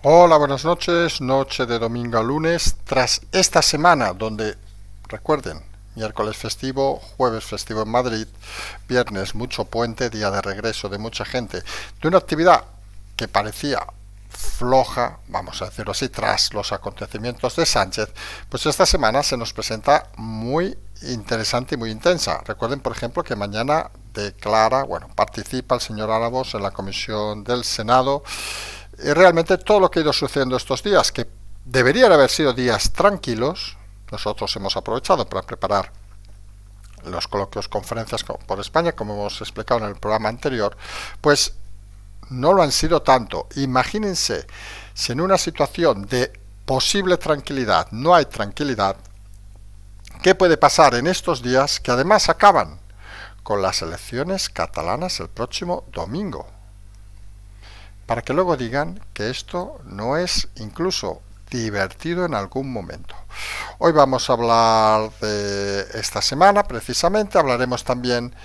Hola, buenas noches, noche de domingo a lunes, tras esta semana donde, recuerden, miércoles festivo, jueves festivo en Madrid, viernes mucho puente, día de regreso de mucha gente, de una actividad que parecía floja, vamos a decirlo así, tras los acontecimientos de Sánchez, pues esta semana se nos presenta muy interesante y muy intensa. Recuerden, por ejemplo, que mañana participa el señor Ábalos en la comisión del Senado y realmente todo lo que ha ido sucediendo estos días, que deberían haber sido días tranquilos, nosotros hemos aprovechado para preparar los coloquios, conferencias por España, como hemos explicado en el programa anterior, pues no lo han sido tanto. Imagínense si en una situación de posible tranquilidad no hay tranquilidad, ¿qué puede pasar en estos días que además acaban con las elecciones catalanas el próximo domingo? Para que luego digan que esto no es incluso divertido en algún momento. Hoy vamos a hablar de esta semana, precisamente, hablaremos también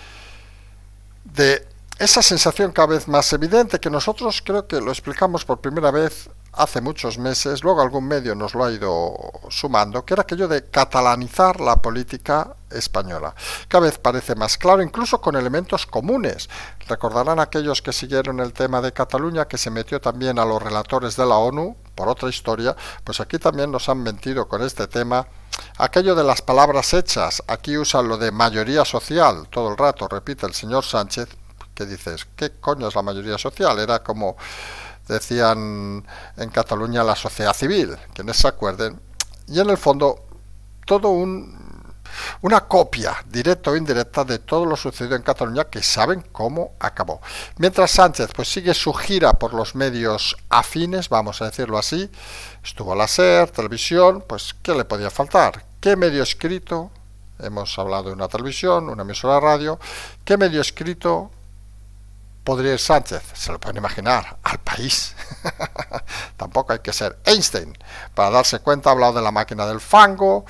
de esa sensación cada vez más evidente que nosotros creo que lo explicamos por primera vez hace muchos meses, luego algún medio nos lo ha ido sumando, que era aquello de catalanizar la política española. Cada vez parece más claro, incluso con elementos comunes. Recordarán aquellos que siguieron el tema de Cataluña, que se metió también a los relatores de la ONU, por otra historia, pues aquí también nos han mentido con este tema. Aquello de las palabras hechas, aquí usan lo de mayoría social, todo el rato repite el señor Sánchez, que dices, ¿qué coño es la mayoría social? Era como decían en Cataluña la sociedad civil, quienes se acuerden, y en el fondo todo una copia directa o indirecta de todo lo sucedido en Cataluña, que saben cómo acabó. Mientras Sánchez pues sigue su gira por los medios afines, vamos a decirlo así, estuvo la SER, televisión, pues ¿qué le podía faltar? ¿Qué medio escrito? Hemos hablado de una televisión, una emisora de radio. ¿Qué medio escrito podría ir Sánchez? Se lo pueden imaginar, al País. Tampoco hay que ser Einstein para darse cuenta. Ha hablado de la máquina del fango,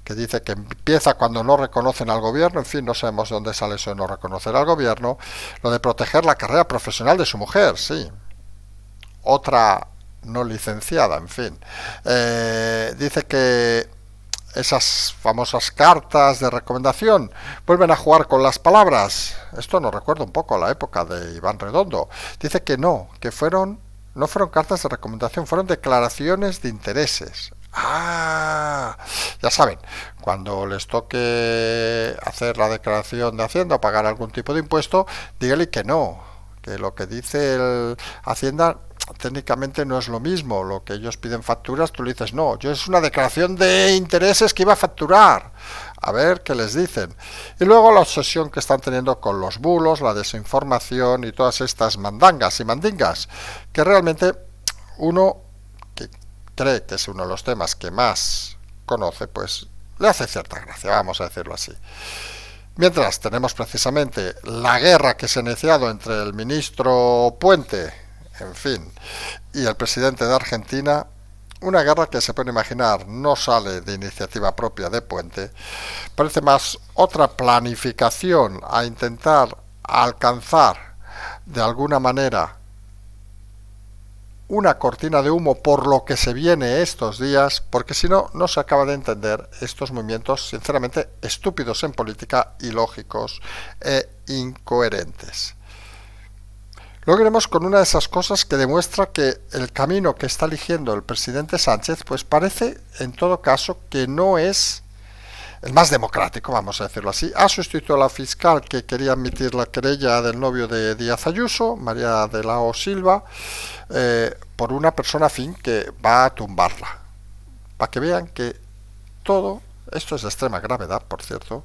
que dice que empieza cuando no reconocen al gobierno. En fin, no sabemos de dónde sale eso de no reconocer al gobierno. Lo de proteger la carrera profesional de su mujer, sí. Otra no licenciada, en fin. Dice que esas famosas cartas de recomendación vuelven a jugar con las palabras. Esto nos recuerda un poco a la época de Iván Redondo. Dice que no, que no fueron cartas de recomendación, fueron declaraciones de intereses. Ah, ya saben, cuando les toque hacer la declaración de Hacienda o pagar algún tipo de impuesto, dígale que no, que lo que dice el Hacienda técnicamente no es lo mismo. Lo que ellos piden facturas, tú le dices, no, yo es una declaración de intereses que iba a facturar. A ver qué les dicen. Y luego la obsesión que están teniendo con los bulos, la desinformación y todas estas mandangas y mandingas, que realmente uno que cree que es uno de los temas que más conoce, pues le hace cierta gracia, vamos a decirlo así. Mientras tenemos precisamente la guerra que se ha iniciado entre el ministro Puente, en fin, y el presidente de Argentina, una guerra que se puede imaginar no sale de iniciativa propia de Puente, parece más otra planificación a intentar alcanzar de alguna manera una cortina de humo por lo que se viene estos días, porque si no, no se acaba de entender estos movimientos sinceramente estúpidos en política, ilógicos e incoherentes. Luego iremos con una de esas cosas que demuestra que el camino que está eligiendo el presidente Sánchez, pues parece en todo caso que no es el más democrático, vamos a decirlo así. Ha sustituido a la fiscal que quería admitir la querella del novio de Díaz Ayuso, María de la O Silva, por una persona afín que va a tumbarla. Para que vean que todo esto es de extrema gravedad, por cierto,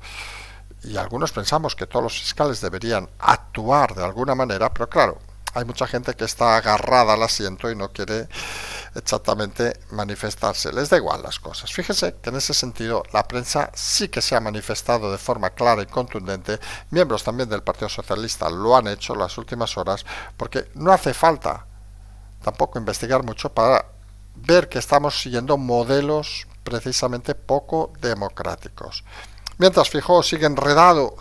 y algunos pensamos que todos los fiscales deberían actuar de alguna manera, pero claro, hay mucha gente que está agarrada al asiento y no quiere exactamente manifestarse. Les da igual las cosas. Fíjese que en ese sentido la prensa sí que se ha manifestado de forma clara y contundente. Miembros también del Partido Socialista lo han hecho en las últimas horas, porque no hace falta tampoco investigar mucho para ver que estamos siguiendo modelos precisamente poco democráticos. Mientras Feijóo sigue enredado,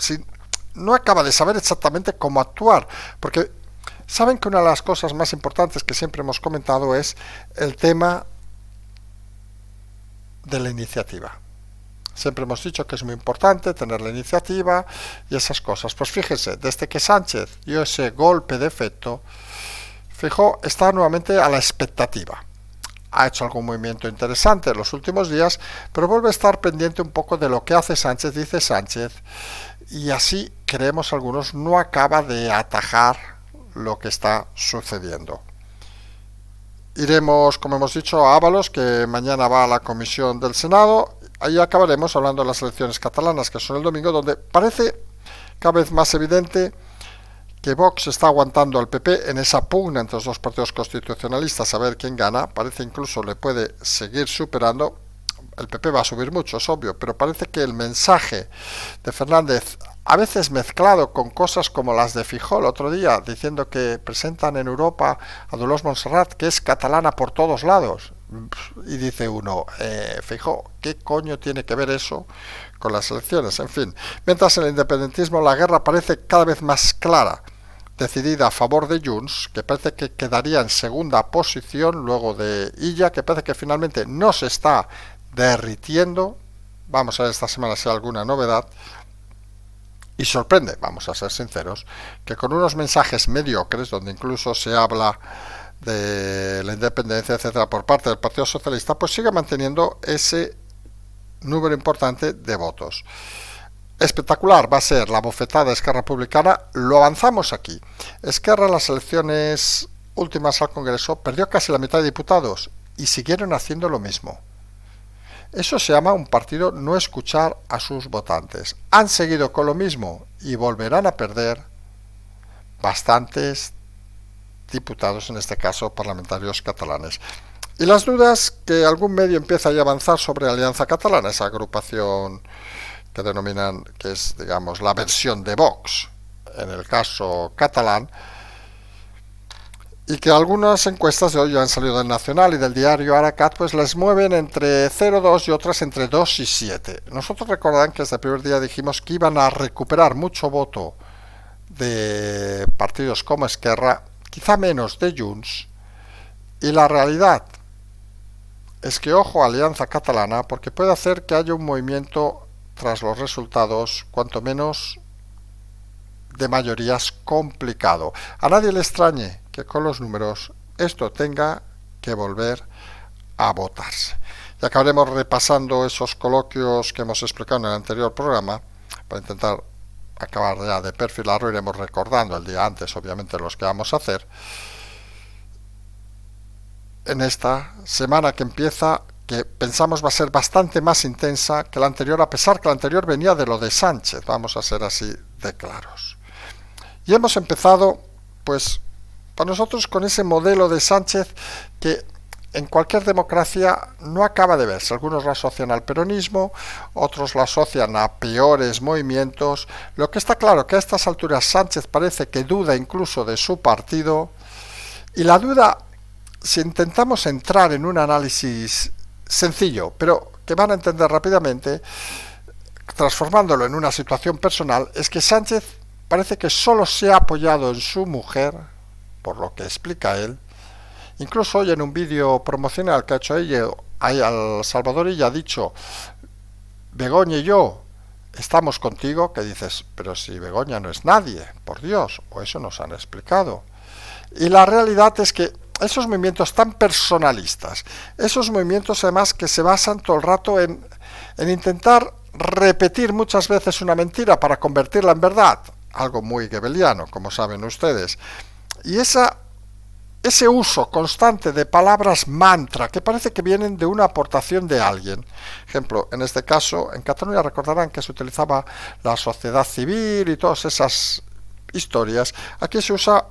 no acaba de saber exactamente cómo actuar, porque Saben que una de las cosas más importantes que siempre hemos comentado es el tema de la iniciativa. Siempre hemos dicho que es muy importante tener la iniciativa y esas cosas. Pues fíjense, desde que Sánchez dio ese golpe de efecto, Feijóo está nuevamente a la expectativa. Ha hecho algún movimiento interesante en los últimos días, pero vuelve a estar pendiente un poco de lo que hace Sánchez, dice Sánchez, y así creemos algunos no acaba de atajar lo que está sucediendo. Iremos, como hemos dicho, a Ábalos, que mañana va a la comisión del Senado. Ahí acabaremos hablando de las elecciones catalanas, que son el domingo, donde parece cada vez más evidente que Vox está aguantando al PP en esa pugna entre los dos partidos constitucionalistas a ver quién gana. Parece incluso le puede seguir superando. El PP va a subir mucho, es obvio, pero parece que el mensaje de Fernández, a veces mezclado con cosas como las de Feijóo el otro día, diciendo que presentan en Europa a Dolors Montserrat, que es catalana por todos lados, y dice uno, Feijóo, ¿qué coño tiene que ver eso con las elecciones? En fin, mientras en el independentismo la guerra parece cada vez más clara, decidida a favor de Junts, que parece que quedaría en segunda posición luego de Illa, que parece que finalmente no se está derritiendo. Vamos a ver esta semana si hay alguna novedad. Y sorprende, vamos a ser sinceros, que con unos mensajes mediocres, donde incluso se habla de la independencia, etcétera, por parte del Partido Socialista, pues sigue manteniendo ese número importante de votos. Espectacular va a ser la bofetada de Esquerra Republicana. Lo avanzamos aquí. Esquerra en las elecciones últimas al Congreso perdió casi la mitad de diputados y siguieron haciendo lo mismo. Eso se llama un partido no escuchar a sus votantes. Han seguido con lo mismo y volverán a perder bastantes diputados, en este caso parlamentarios catalanes. Y las dudas que algún medio empieza ya a avanzar sobre Alianza Catalana, esa agrupación que denominan, que es, digamos, la versión de Vox, en el caso catalán, y que algunas encuestas de hoy ya han salido del Nacional y del diario Aracat, pues les mueven entre 0,2 y otras entre 2 y 7. Nosotros recordarán que desde el primer día dijimos que iban a recuperar mucho voto de partidos como Esquerra, quizá menos de Junts, y la realidad es que ojo a Alianza Catalana, porque puede hacer que haya un movimiento tras los resultados, cuanto menos de mayorías, complicado. A nadie le extrañe que con los números esto tenga que volver a votarse. Y acabaremos repasando esos coloquios que hemos explicado en el anterior programa, para intentar acabar ya de perfilarlo. Iremos recordando el día antes, obviamente, los que vamos a hacer en esta semana que empieza, que pensamos va a ser bastante más intensa que la anterior, a pesar que la anterior venía de lo de Sánchez, vamos a ser así de claros. Y hemos empezado, pues, para nosotros con ese modelo de Sánchez que en cualquier democracia no acaba de verse. Algunos lo asocian al peronismo, otros lo asocian a peores movimientos. Lo que está claro que a estas alturas Sánchez parece que duda incluso de su partido, y la duda, si intentamos entrar en un análisis sencillo, pero que van a entender rápidamente, transformándolo en una situación personal, es que Sánchez parece que solo se ha apoyado en su mujer, por lo que explica él. Incluso hoy en un vídeo promocional que ha hecho ella al Salvador, ella ha dicho, Begoña y yo estamos contigo, que dices, pero si Begoña no es nadie, por Dios, o eso nos han explicado. Y la realidad es que esos movimientos tan personalistas, esos movimientos además que se basan todo el rato en intentar repetir muchas veces una mentira para convertirla en verdad, algo muy goebbeliano, como saben ustedes, y ese uso constante de palabras mantra que parece que vienen de una aportación de alguien. Ejemplo, en este caso, en Cataluña recordarán que se utilizaba la sociedad civil y todas esas historias. Aquí se usa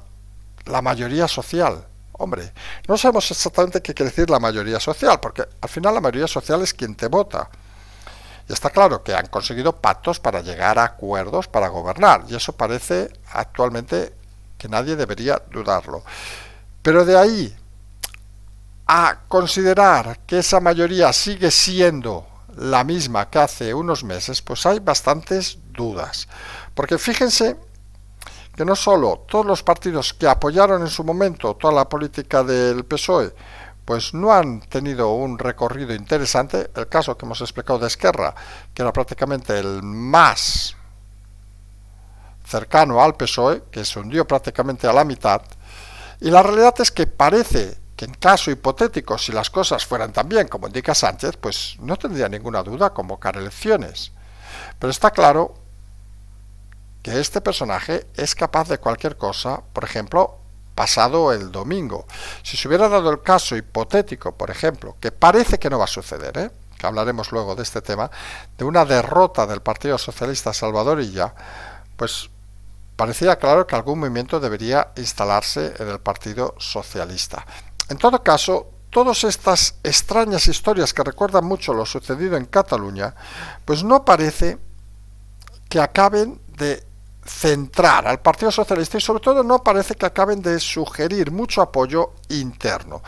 la mayoría social. Hombre, no sabemos exactamente qué quiere decir la mayoría social, porque al final la mayoría social es quien te vota. Y está claro que han conseguido pactos para llegar a acuerdos para gobernar, y eso parece actualmente que nadie debería dudarlo. Pero de ahí a considerar que esa mayoría sigue siendo la misma que hace unos meses, pues hay bastantes dudas. Porque fíjense que no solo todos los partidos que apoyaron en su momento toda la política del PSOE, pues no han tenido un recorrido interesante. El caso que hemos explicado de Esquerra, que era prácticamente el más cercano al PSOE, que se hundió prácticamente a la mitad, y la realidad es que parece que en caso hipotético, si las cosas fueran tan bien como indica Sánchez, pues no tendría ninguna duda convocar elecciones. Pero está claro que este personaje es capaz de cualquier cosa, por ejemplo, pasado el domingo. Si se hubiera dado el caso hipotético, por ejemplo, que parece que no va a suceder, que hablaremos luego de este tema, de una derrota del Partido Socialista Salvadorilla, pues parecía claro que algún movimiento debería instalarse en el Partido Socialista. En todo caso, todas estas extrañas historias que recuerdan mucho lo sucedido en Cataluña, pues no parece que acaben de centrar al Partido Socialista y sobre todo no parece que acaben de sugerir mucho apoyo interno.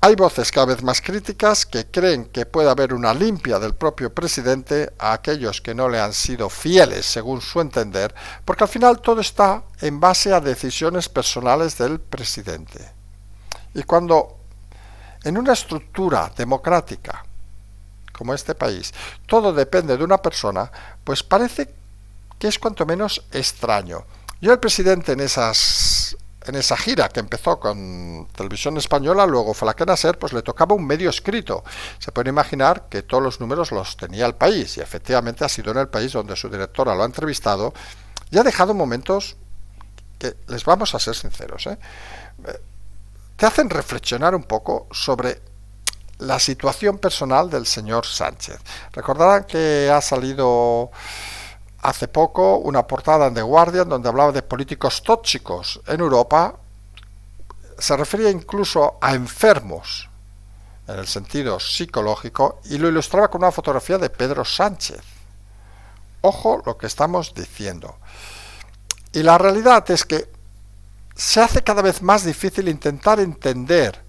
Hay voces cada vez más críticas que creen que puede haber una limpia del propio presidente a aquellos que no le han sido fieles según su entender, porque al final todo está en base a decisiones personales del presidente. Y cuando en una estructura democrática como este país todo depende de una persona, pues parece que es cuanto menos extraño. Yo el presidente en esa gira que empezó con Televisión Española, luego fue la cadena SER, pues le tocaba un medio escrito. Se puede imaginar que todos los números los tenía el país, y efectivamente ha sido en el país donde su directora lo ha entrevistado y ha dejado momentos que, les vamos a ser sinceros, te hacen reflexionar un poco sobre la situación personal del señor Sánchez. Recordarán que ha salido hace poco una portada en The Guardian donde hablaba de políticos tóxicos en Europa. Se refería incluso a enfermos en el sentido psicológico y lo ilustraba con una fotografía de Pedro Sánchez. Ojo lo que estamos diciendo. Y la realidad es que se hace cada vez más difícil intentar entender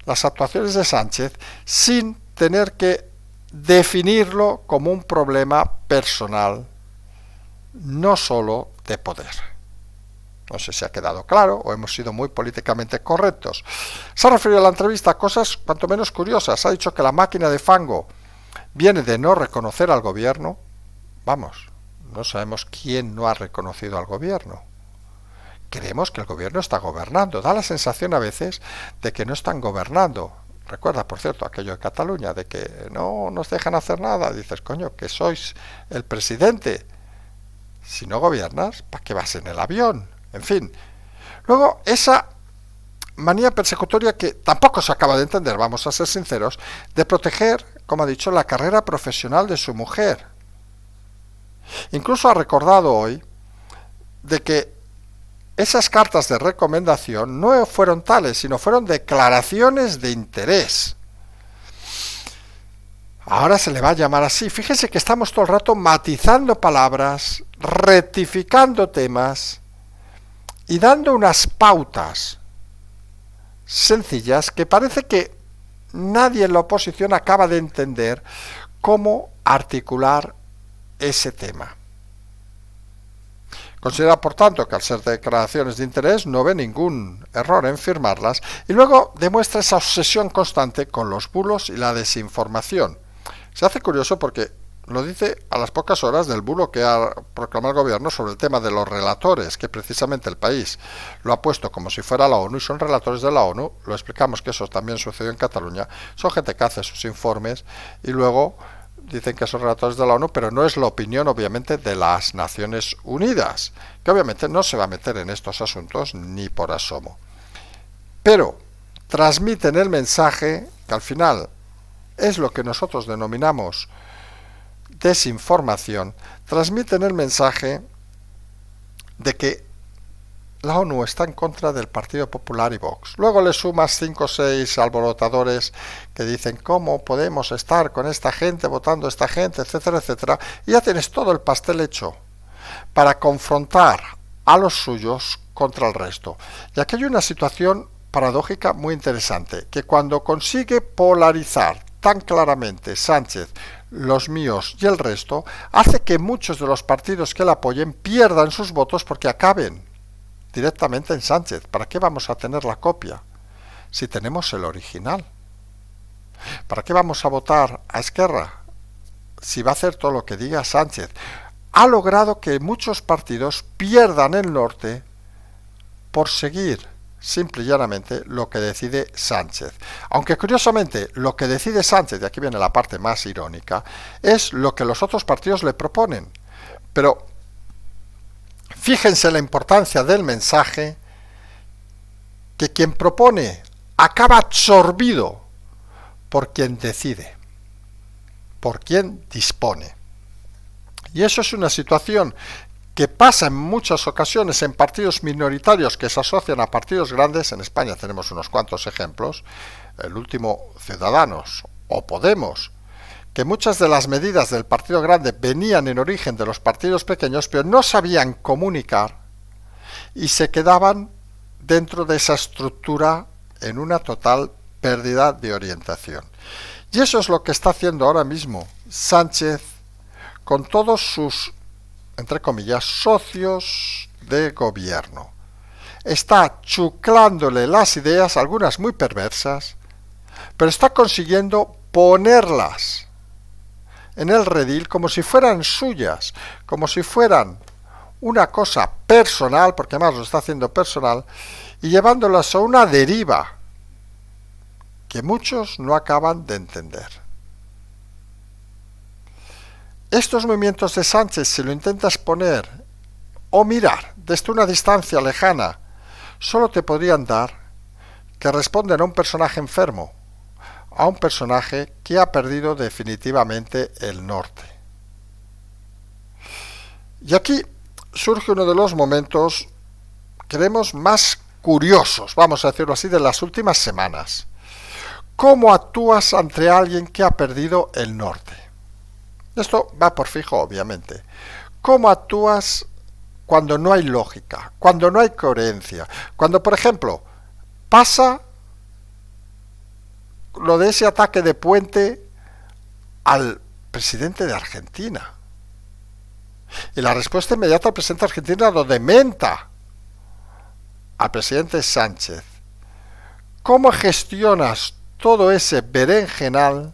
las actuaciones de Sánchez sin tener que definirlo como un problema personal, no solo de poder. No sé si ha quedado claro o hemos sido muy políticamente correctos. Se ha referido a la entrevista a cosas cuanto menos curiosas. Ha dicho que la máquina de fango viene de no reconocer al gobierno. Vamos, no sabemos quién no ha reconocido al gobierno. Creemos que el gobierno está gobernando. Da la sensación a veces de que no están gobernando. Recuerda, por cierto, aquello de Cataluña, de que no nos dejan hacer nada. Dices, coño, que sois el presidente. Si no gobiernas, ¿para qué vas en el avión? En fin. Luego, esa manía persecutoria que tampoco se acaba de entender, vamos a ser sinceros, de proteger, como ha dicho, la carrera profesional de su mujer. Incluso ha recordado hoy de que esas cartas de recomendación no fueron tales, sino fueron declaraciones de interés. Ahora se le va a llamar así. Fíjense que estamos todo el rato matizando palabras, rectificando temas y dando unas pautas sencillas que parece que nadie en la oposición acaba de entender cómo articular ese tema. Considera, por tanto, que al ser declaraciones de interés no ve ningún error en firmarlas y luego demuestra esa obsesión constante con los bulos y la desinformación. Se hace curioso porque lo dice a las pocas horas del bulo que ha proclamado el gobierno sobre el tema de los relatores, que precisamente el país lo ha puesto como si fuera la ONU y son relatores de la ONU. Lo explicamos que eso también sucedió en Cataluña. Son gente que hace sus informes y luego dicen que son relatores de la ONU, pero no es la opinión, obviamente, de las Naciones Unidas, que obviamente no se va a meter en estos asuntos ni por asomo. Pero transmiten el mensaje, que al final es lo que nosotros denominamos desinformación, transmiten el mensaje de que la ONU está en contra del Partido Popular y Vox. Luego le sumas 5 o 6 alborotadores que dicen cómo podemos estar con esta gente, votando a esta gente, etcétera, etcétera, y ya tienes todo el pastel hecho para confrontar a los suyos contra el resto. Y aquí hay una situación paradójica muy interesante, que cuando consigue polarizar tan claramente Sánchez los míos y el resto, hace que muchos de los partidos que le apoyen pierdan sus votos porque acaben directamente en Sánchez. ¿Para qué vamos a tener la copia si tenemos el original? ¿Para qué vamos a votar a Esquerra si va a hacer todo lo que diga Sánchez? Ha logrado que muchos partidos pierdan el norte por seguir simple y llanamente lo que decide Sánchez. Aunque curiosamente lo que decide Sánchez, y aquí viene la parte más irónica, es lo que los otros partidos le proponen. Pero fíjense la importancia del mensaje, que quien propone acaba absorbido por quien decide, por quien dispone. Y eso es una situación que pasa en muchas ocasiones en partidos minoritarios que se asocian a partidos grandes. En España tenemos unos cuantos ejemplos, el último Ciudadanos o Podemos, que muchas de las medidas del partido grande venían en origen de los partidos pequeños, pero no sabían comunicar y se quedaban dentro de esa estructura en una total pérdida de orientación. Y eso es lo que está haciendo ahora mismo Sánchez con todos sus, entre comillas, socios de gobierno. Está chuclándole las ideas, algunas muy perversas, pero está consiguiendo ponerlas en el redil como si fueran suyas, como si fueran una cosa personal, porque además lo está haciendo personal, y llevándolas a una deriva que muchos no acaban de entender. Estos movimientos de Sánchez, si lo intentas poner o mirar desde una distancia lejana, solo te podrían dar que responden a un personaje enfermo, a un personaje que ha perdido definitivamente el norte. Y aquí surge uno de los momentos, creemos, más curiosos, vamos a decirlo así, de las últimas semanas. ¿Cómo actúas ante alguien que ha perdido el norte? Esto va por fijo, obviamente. ¿Cómo actúas cuando no hay lógica, cuando no hay coherencia? Cuando, por ejemplo, pasa lo de ese ataque de puente al presidente de Argentina. Y la respuesta inmediata del presidente de Argentina lo dementa al presidente Sánchez. ¿Cómo gestionas todo ese berenjenal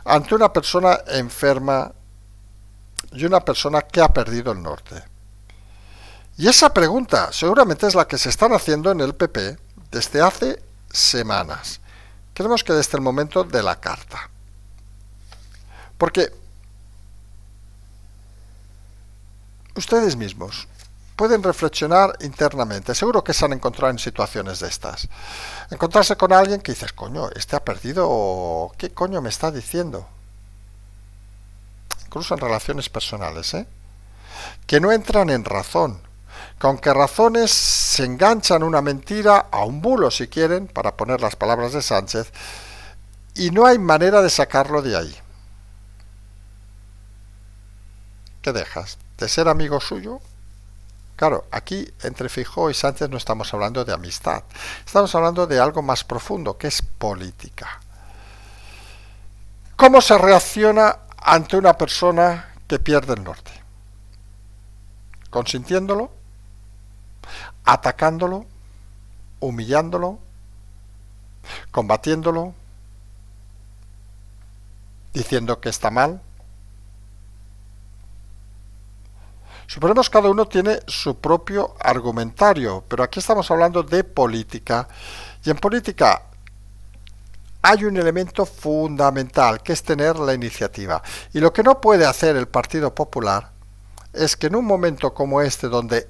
ante una persona enferma y una persona que ha perdido el norte? Y esa pregunta seguramente es la que se están haciendo en el PP desde hace semanas. Creemos que desde el momento de la carta. Porque ustedes mismos pueden reflexionar internamente. Seguro que se han encontrado en situaciones de estas. Encontrarse con alguien que dices, coño, este ha perdido, ¿qué coño me está diciendo? Incluso en relaciones personales, que no entran en razón. Que aunque razones se enganchan a una mentira, a un bulo si quieren, para poner las palabras de Sánchez, y no hay manera de sacarlo de ahí. ¿Qué dejas? ¿De ser amigo suyo? Claro, aquí entre Feijóo y Sánchez no estamos hablando de amistad, estamos hablando de algo más profundo, que es política. ¿Cómo se reacciona ante una persona que pierde el norte? ¿Consintiéndolo? ¿Atacándolo? ¿Humillándolo? ¿Combatiéndolo? ¿Diciendo que está mal? Suponemos que cada uno tiene su propio argumentario, pero aquí estamos hablando de política, y en política hay un elemento fundamental, que es tener la iniciativa. Y lo que no puede hacer el Partido Popular es que en un momento como este, donde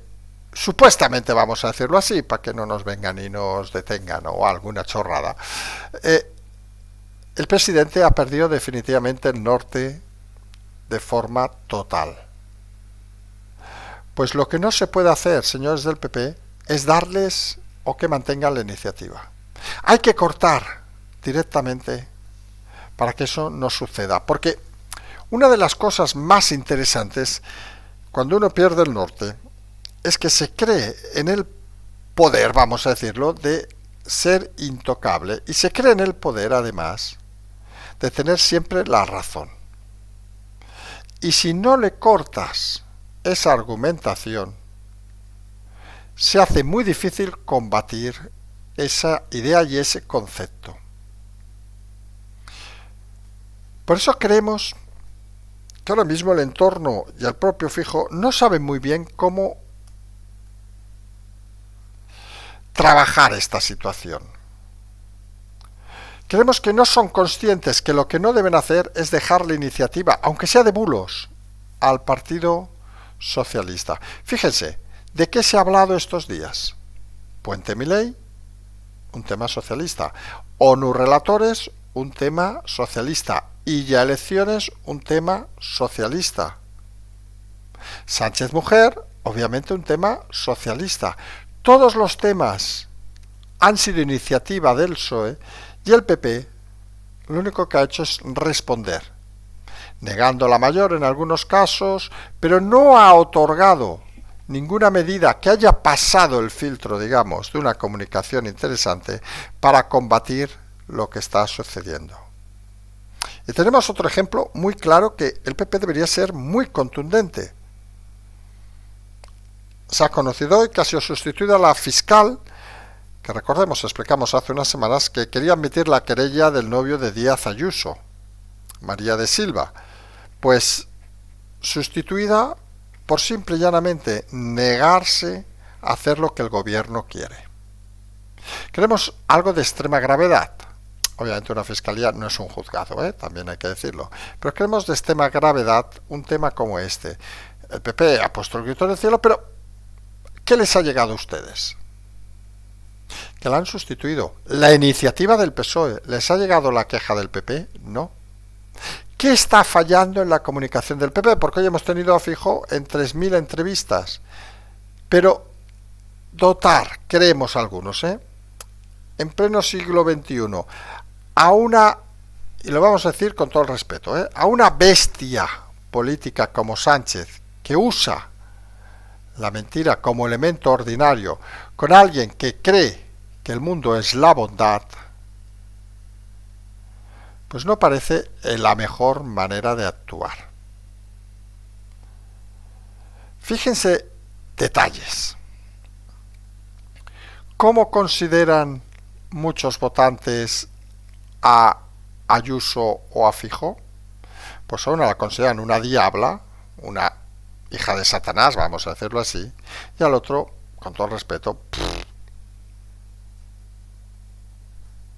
supuestamente, vamos a decirlo así, para que no nos vengan y nos detengan o alguna chorrada, el presidente ha perdido definitivamente el norte de forma total. Pues lo que no se puede hacer, señores del PP, es darles o que mantengan la iniciativa. Hay que cortar directamente para que eso no suceda. Porque una de las cosas más interesantes cuando uno pierde el norte es que se cree en el poder, vamos a decirlo, de ser intocable. Y se cree en el poder, además, de tener siempre la razón. Y si no le cortas esa argumentación, se hace muy difícil combatir esa idea y ese concepto. Por eso creemos que ahora mismo el entorno y el propio Feijóo no saben muy bien cómo trabajar esta situación. Creemos que no son conscientes que lo que no deben hacer es dejar la iniciativa, aunque sea de bulos, al Partido Socialista. Fíjense, ¿de qué se ha hablado estos días? Puente Milei, un tema socialista. ONU relatores, un tema socialista. Y ya elecciones, un tema socialista. Sánchez mujer, obviamente un tema socialista. Todos los temas han sido iniciativa del PSOE y el PP lo único que ha hecho es responder, negando la mayor en algunos casos, pero no ha otorgado ninguna medida que haya pasado el filtro, digamos, de una comunicación interesante para combatir lo que está sucediendo. Y tenemos otro ejemplo muy claro que el PP debería ser muy contundente. Se ha conocido hoy que ha sido sustituida la fiscal, que recordemos, explicamos hace unas semanas, que quería admitir la querella del novio de Díaz Ayuso, María de Silva, pues sustituida por simple y llanamente negarse a hacer lo que el gobierno quiere. Queremos algo de extrema gravedad. Obviamente una fiscalía no es un juzgado, también hay que decirlo, pero queremos de extrema gravedad un tema como este. El PP ha puesto el grito en el cielo, pero ¿qué les ha llegado a ustedes? Que la han sustituido. La iniciativa del PSOE. ¿Les ha llegado la queja del PP? No. ¿Qué está fallando en la comunicación del PP? Porque hoy hemos tenido a Feijóo en 3.000 entrevistas. Pero dotar, creemos algunos, en pleno siglo XXI, a una, y lo vamos a decir con todo el respeto, a una bestia política como Sánchez, que usa la mentira como elemento ordinario, con alguien que cree que el mundo es la bondad, pues no parece la mejor manera de actuar. Fíjense detalles. ¿Cómo consideran muchos votantes a Ayuso o a Feijóo? Pues a una la consideran una diabla, una hija de Satanás, vamos a decirlo así, y al otro, con todo el respeto,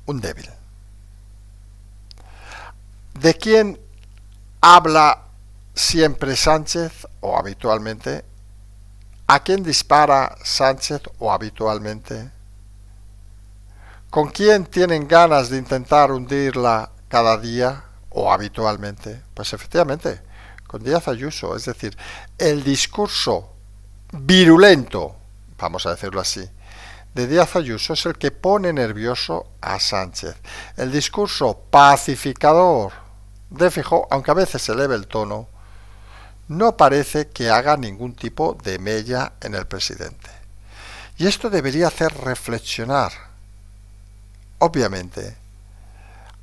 un débil. ¿De quién habla siempre Sánchez o habitualmente? ¿A quién dispara Sánchez o habitualmente? ¿Con quién tienen ganas de intentar hundirla cada día o habitualmente? Pues efectivamente, con Díaz Ayuso. Es decir, el discurso virulento, vamos a decirlo así, de Díaz Ayuso es el que pone nervioso a Sánchez. El discurso pacificador de Feijóo, aunque a veces se eleve el tono, no parece que haga ningún tipo de mella en el presidente. Y esto debería hacer reflexionar, obviamente,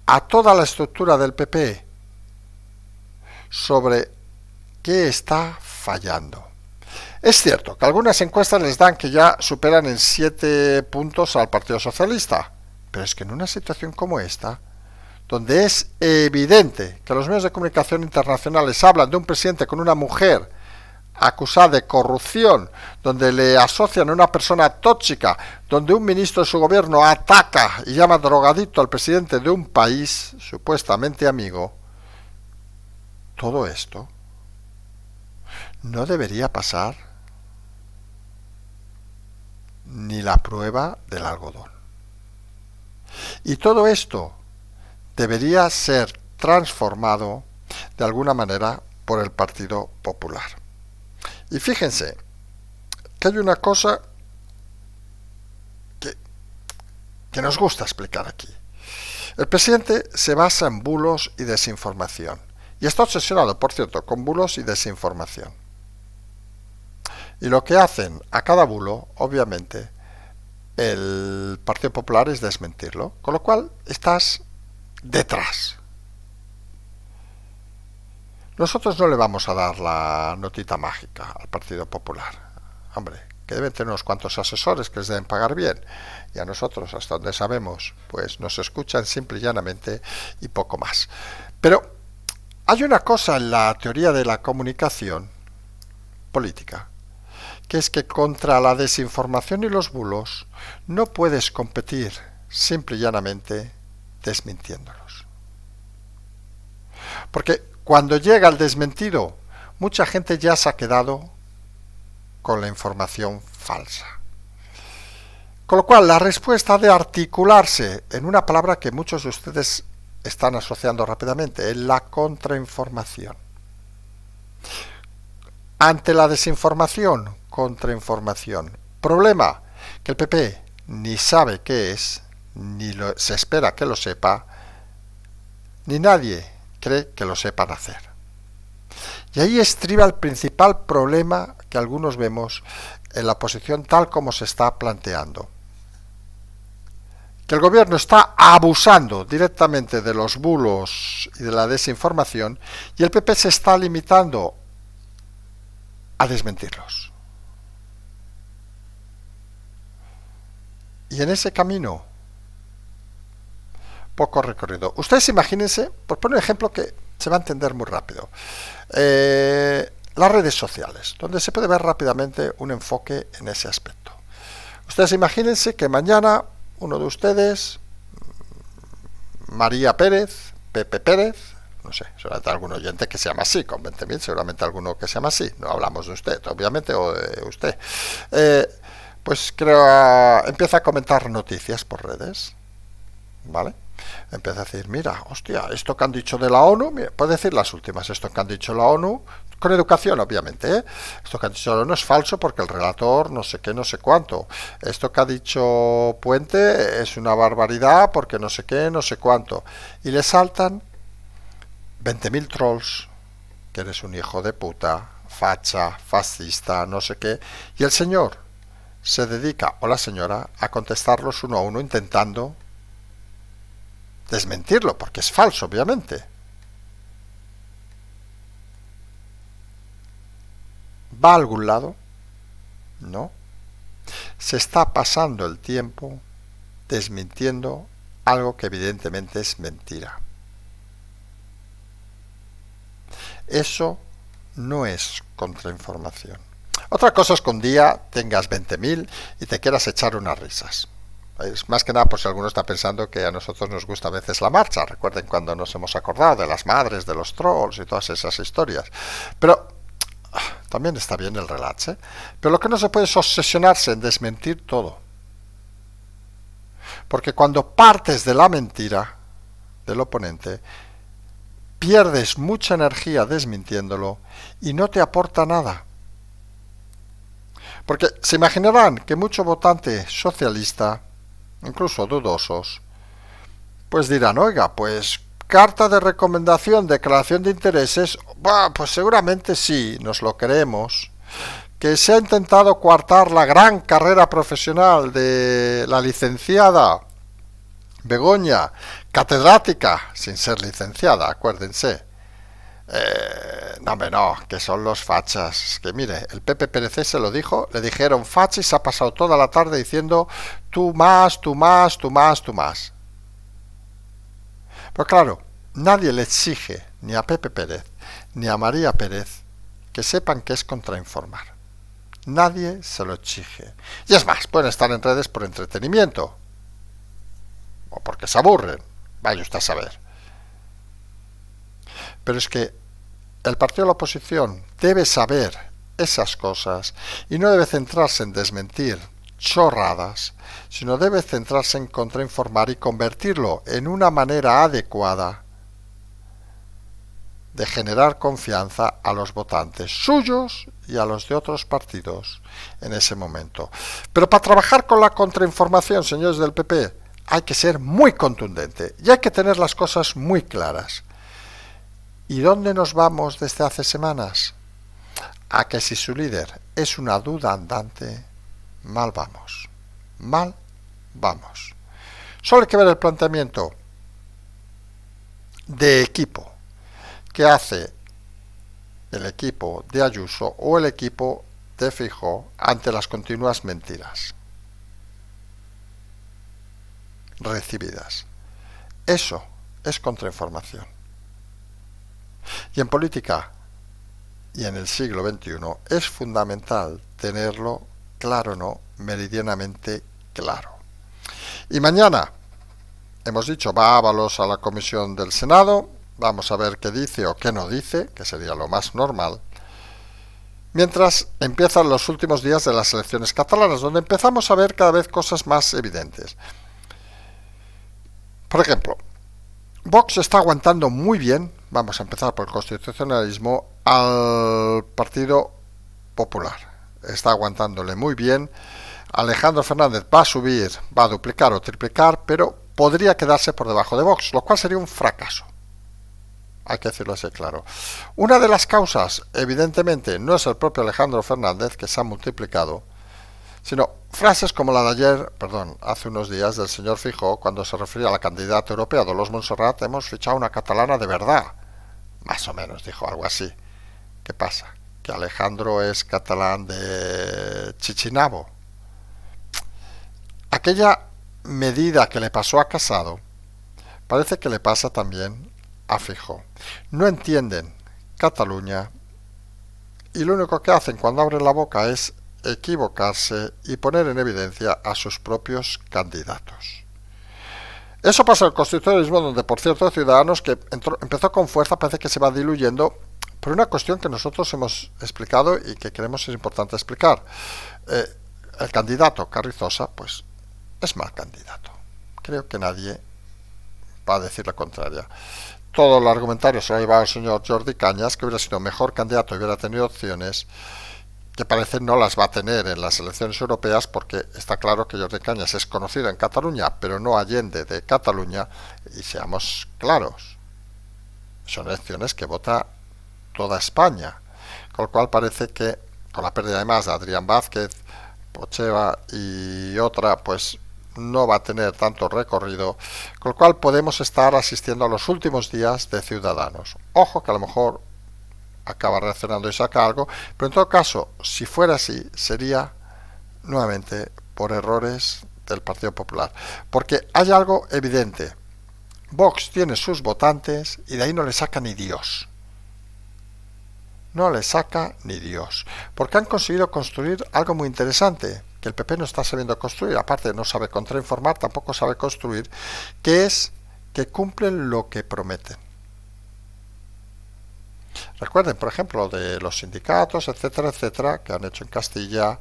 a toda la estructura del PP sobre qué está fallando. Es cierto que algunas encuestas les dan que ya superan en 7 puntos al Partido Socialista, pero es que en una situación como esta, donde es evidente que los medios de comunicación internacionales hablan de un presidente con una mujer acusada de corrupción, donde le asocian a una persona tóxica, donde un ministro de su gobierno ataca y llama drogadicto al presidente de un país supuestamente amigo, todo esto no debería pasar ni la prueba del algodón. Y todo esto debería ser transformado de alguna manera por el Partido Popular. Y fíjense que hay una cosa que nos gusta explicar aquí. El presidente se basa en bulos y desinformación. Y está obsesionado, por cierto, con bulos y desinformación. Y lo que hacen a cada bulo, obviamente, el Partido Popular es desmentirlo. Con lo cual, estás detrás. Nosotros no le vamos a dar la notita mágica al Partido Popular. Hombre, que deben tener unos cuantos asesores que les deben pagar bien. Y a nosotros, hasta donde sabemos, pues nos escuchan simple y llanamente y poco más. Pero hay una cosa en la teoría de la comunicación política, que es que contra la desinformación y los bulos no puedes competir simple y llanamente desmintiéndolos. Porque cuando llega el desmentido, mucha gente ya se ha quedado con la información falsa. Con lo cual, la respuesta ha de articularse en una palabra que muchos de ustedes están asociando rápidamente, es la contrainformación. Ante la desinformación, contrainformación. Problema, que el PP ni sabe qué es, se espera que lo sepa, ni nadie cree que lo sepan hacer. Y ahí estriba el principal problema que algunos vemos en la posición tal como se está planteando. Que el gobierno está abusando directamente de los bulos y de la desinformación y el PP se está limitando a desmentirlos. Y en ese camino, poco recorrido. Ustedes imagínense, por poner un ejemplo que se va a entender muy rápido, las redes sociales, donde se puede ver rápidamente un enfoque en ese aspecto. Ustedes imagínense que mañana uno de ustedes, María Pérez, Pepe Pérez, no sé, seguramente algún oyente que se llama así, con 20.000, seguramente alguno que se llama así, no hablamos de usted, obviamente, o de usted, pues empieza a comentar noticias por redes, ¿vale? Empieza a decir, mira, hostia, esto que han dicho de la ONU, puede decir las últimas, esto que han dicho la ONU, con educación obviamente, ¿eh? Esto que han dicho la ONU es falso porque el relator no sé qué, no sé cuánto, esto que ha dicho Puente es una barbaridad porque no sé qué, no sé cuánto, y le saltan 20.000 trolls, que eres un hijo de puta, facha, fascista, no sé qué, y el señor se dedica, o la señora, a contestarlos uno a uno intentando desmentirlo, porque es falso, obviamente. ¿Va a algún lado? No. Se está pasando el tiempo desmintiendo algo que evidentemente es mentira. Eso no es contrainformación. Otra cosa es que un día tengas 20.000 y te quieras echar unas risas. Es más que nada por si alguno está pensando que a nosotros nos gusta a veces la marcha. Recuerden cuando nos hemos acordado de las madres, de los trolls y todas esas historias. Pero también está bien el relax, ¿eh? Pero lo que no se puede es obsesionarse en desmentir todo. Porque cuando partes de la mentira del oponente, pierdes mucha energía desmintiéndolo y no te aporta nada. Porque se imaginarán que mucho votante socialista, incluso dudosos, pues dirán, oiga, pues carta de recomendación, declaración de intereses, pues seguramente sí, nos lo creemos. Que se ha intentado coartar la gran carrera profesional de la licenciada Begoña, catedrática, sin ser licenciada, acuérdense. No, que son los fachas. Que mire, el Pepe Pérez se lo dijo, le dijeron facha y se ha pasado toda la tarde diciendo tú más, tú más, tú más, tú más. Pero claro, nadie le exige ni a Pepe Pérez ni a María Pérez que sepan que es contrainformar. Nadie se lo exige. Y es más, pueden estar en redes por entretenimiento. O porque se aburren. Vaya usted a saber. Pero es que el partido de la oposición debe saber esas cosas y no debe centrarse en desmentir chorradas, sino debe centrarse en contrainformar y convertirlo en una manera adecuada de generar confianza a los votantes suyos y a los de otros partidos en ese momento. Pero para trabajar con la contrainformación, señores del PP, hay que ser muy contundente y hay que tener las cosas muy claras. ¿Y dónde nos vamos desde hace semanas? A que si su líder es una duda andante, mal vamos. Mal vamos. Solo hay que ver el planteamiento de equipo que hace el equipo de Ayuso o el equipo de Feijóo ante las continuas mentiras recibidas. Eso es contrainformación. Y en política y en el siglo XXI es fundamental tenerlo claro, ¿no? Meridianamente claro. Y mañana, hemos dicho, va Ábalos a la comisión del Senado, vamos a ver qué dice o qué no dice, que sería lo más normal, mientras empiezan los últimos días de las elecciones catalanas, donde empezamos a ver cada vez cosas más evidentes. Por ejemplo, Vox está aguantando muy bien, vamos a empezar por el constitucionalismo, al Partido Popular. Está aguantándole muy bien. Alejandro Fernández va a subir, va a duplicar o triplicar, pero podría quedarse por debajo de Vox, lo cual sería un fracaso. Hay que decirlo así claro. Una de las causas, evidentemente, no es el propio Alejandro Fernández, que se ha multiplicado, sino frases como la de ayer, hace unos días, del señor Feijóo, cuando se refería a la candidata europea Dolors Montserrat: hemos fichado una catalana de verdad. Más o menos dijo algo así. ¿Qué pasa? ¿Que Alejandro es catalán de Chichinabo? Aquella medida que le pasó a Casado parece que le pasa también a Feijóo. No entienden Cataluña y lo único que hacen cuando abren la boca es equivocarse y poner en evidencia a sus propios candidatos. Eso pasa en el constitucionalismo, donde, por cierto, Ciudadanos, que empezó con fuerza, parece que se va diluyendo por una cuestión que nosotros hemos explicado y que creemos es importante explicar. El candidato Carrizosa, pues, es mal candidato. Creo que nadie va a decir la contraria. Todo el argumentario se lo ha llevado el señor Jordi Cañas, que hubiera sido mejor candidato y hubiera tenido opciones, que parece no las va a tener en las elecciones europeas, porque está claro que Jordi Cañas es conocido en Cataluña, pero no allende de Cataluña, y seamos claros, son elecciones que vota toda España, con lo cual parece que, con la pérdida además de Adrián Vázquez, Pocheva y otra, pues no va a tener tanto recorrido, con lo cual podemos estar asistiendo a los últimos días de Ciudadanos. Ojo que a lo mejor acaba reaccionando y saca algo, pero en todo caso, si fuera así, sería nuevamente por errores del Partido Popular, porque hay algo evidente: Vox tiene sus votantes y de ahí no le saca ni Dios. No le saca ni Dios, porque han conseguido construir algo muy interesante, que el PP no está sabiendo construir, aparte no sabe contrainformar, tampoco sabe construir, que es que cumplen lo que prometen. Recuerden, por ejemplo, de los sindicatos, etcétera, etcétera, que han hecho en Castilla.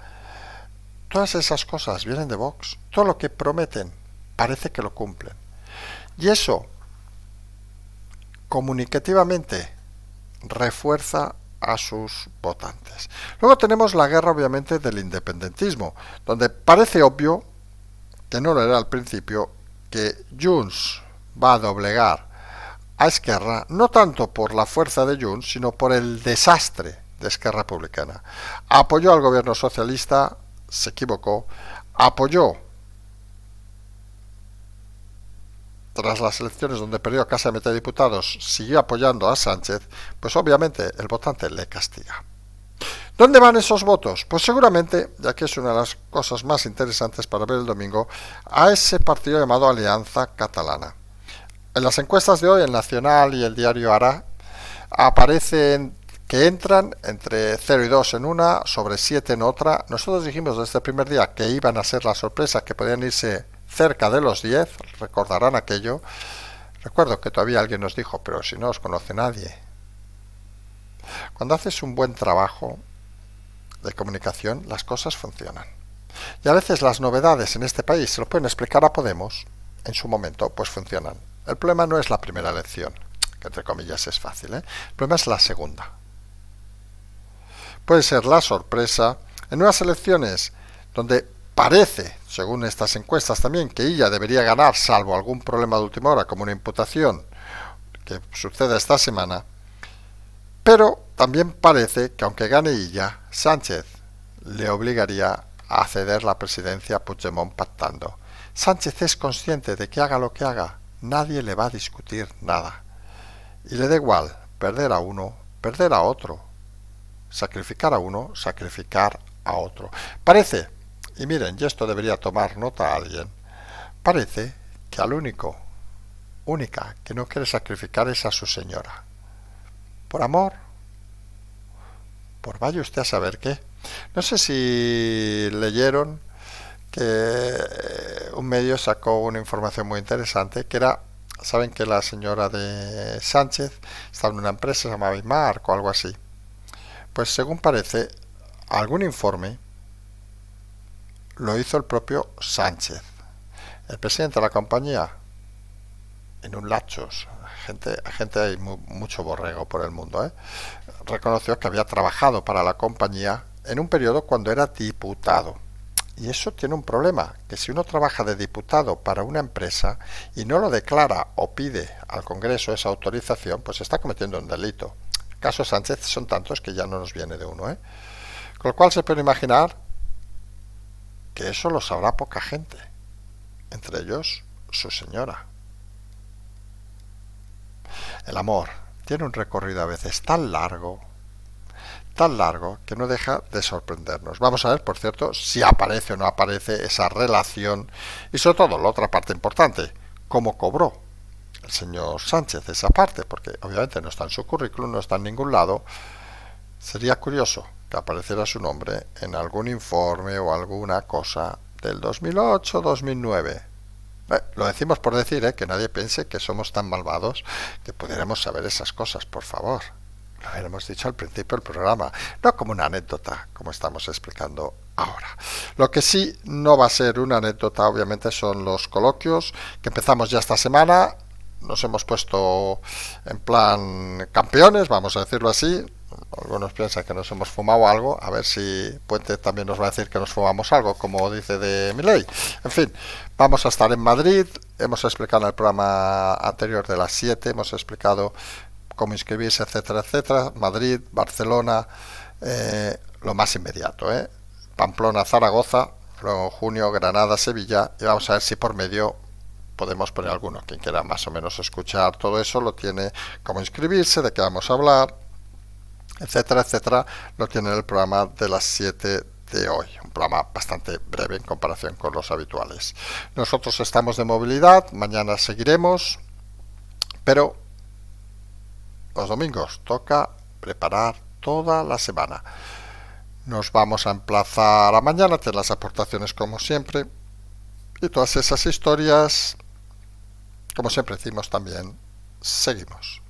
Todas esas cosas vienen de Vox. Todo lo que prometen parece que lo cumplen. Y eso, comunicativamente, refuerza a sus votantes. Luego tenemos la guerra, obviamente, del independentismo, donde parece obvio, que no lo era al principio, que Junts va a doblegar a Esquerra, no tanto por la fuerza de Junts, sino por el desastre de Esquerra Republicana. Apoyó al gobierno socialista, se equivocó, apoyó tras las elecciones donde perdió casi a mitad de diputados, siguió apoyando a Sánchez, pues obviamente el votante le castiga. ¿Dónde van esos votos? Pues seguramente, ya que es una de las cosas más interesantes para ver el domingo, a ese partido llamado Alianza Catalana. En las encuestas de hoy, el Nacional y el diario Ara, aparecen que entran entre 0 y 2 en una, sobre 7 en otra. Nosotros dijimos desde el primer día que iban a ser la sorpresa, que podían irse cerca de los 10, recordarán aquello. Recuerdo que todavía alguien nos dijo: pero si no os conoce nadie. Cuando haces un buen trabajo de comunicación, las cosas funcionan. Y a veces las novedades en este país se lo pueden explicar a Podemos, en su momento, pues funcionan. El problema no es la primera elección, que entre comillas es fácil, El problema es la segunda. Puede ser la sorpresa en unas elecciones donde parece, según estas encuestas también, que ella debería ganar, salvo algún problema de última hora, como una imputación que sucede esta semana, pero también parece que aunque gane ella, Sánchez le obligaría a ceder la presidencia a Puigdemont pactando. Sánchez es consciente de que haga lo que haga, nadie le va a discutir nada. Y le da igual perder a uno, perder a otro. sacrificar a uno, sacrificar a otro. Parece, y miren, y esto debería tomar nota a alguien, parece que al única que no quiere sacrificar es a su señora. Por amor, por vaya usted a saber qué. No sé si leyeron que un medio sacó una información muy interesante, que era, saben que la señora de Sánchez estaba en una empresa, se llamaba Imarc o algo así. Pues según parece, algún informe lo hizo el propio Sánchez. El presidente de la compañía, en un lapsus, gente hay mucho borrego por el mundo, reconoció que había trabajado para la compañía en un periodo cuando era diputado. Y eso tiene un problema, que si uno trabaja de diputado para una empresa y no lo declara o pide al Congreso esa autorización, pues está cometiendo un delito. El caso Sánchez son tantos que ya no nos viene de uno, Con lo cual se puede imaginar que eso lo sabrá poca gente, entre ellos su señora. El amor tiene un recorrido a veces tan largo que no deja de sorprendernos. Vamos a ver, por cierto, si aparece o no aparece esa relación y sobre todo la otra parte importante, cómo cobró el señor Sánchez esa parte, porque obviamente no está en su currículum, no está en ningún lado. Sería curioso que apareciera su nombre en algún informe o alguna cosa del 2008-2009. Lo decimos por decir, que nadie piense que somos tan malvados que pudiéramos saber esas cosas, por favor. Lo habíamos dicho al principio del programa, no como una anécdota, como estamos explicando ahora. Lo que sí no va a ser una anécdota, obviamente, son los coloquios, que empezamos ya esta semana. Nos hemos puesto en plan campeones, vamos a decirlo así. Algunos piensan que nos hemos fumado algo, a ver si Puente también nos va a decir que nos fumamos algo, como dice de Milei. En fin, vamos a estar en Madrid, hemos explicado en el programa anterior de las 7, hemos explicado cómo inscribirse, etcétera, etcétera. Madrid, Barcelona, lo más inmediato, Pamplona, Zaragoza, luego en junio, Granada, Sevilla, y vamos a ver si por medio podemos poner alguno. Quien quiera más o menos escuchar todo eso lo tiene, cómo inscribirse, de qué vamos a hablar, etcétera, etcétera, lo tiene en el programa de las 7 de hoy, un programa bastante breve en comparación con los habituales. Nosotros estamos de movilidad, mañana seguiremos, pero los domingos toca preparar toda la semana. Nos vamos a emplazar a mañana, tener las aportaciones como siempre, y todas esas historias, como siempre decimos también, seguimos.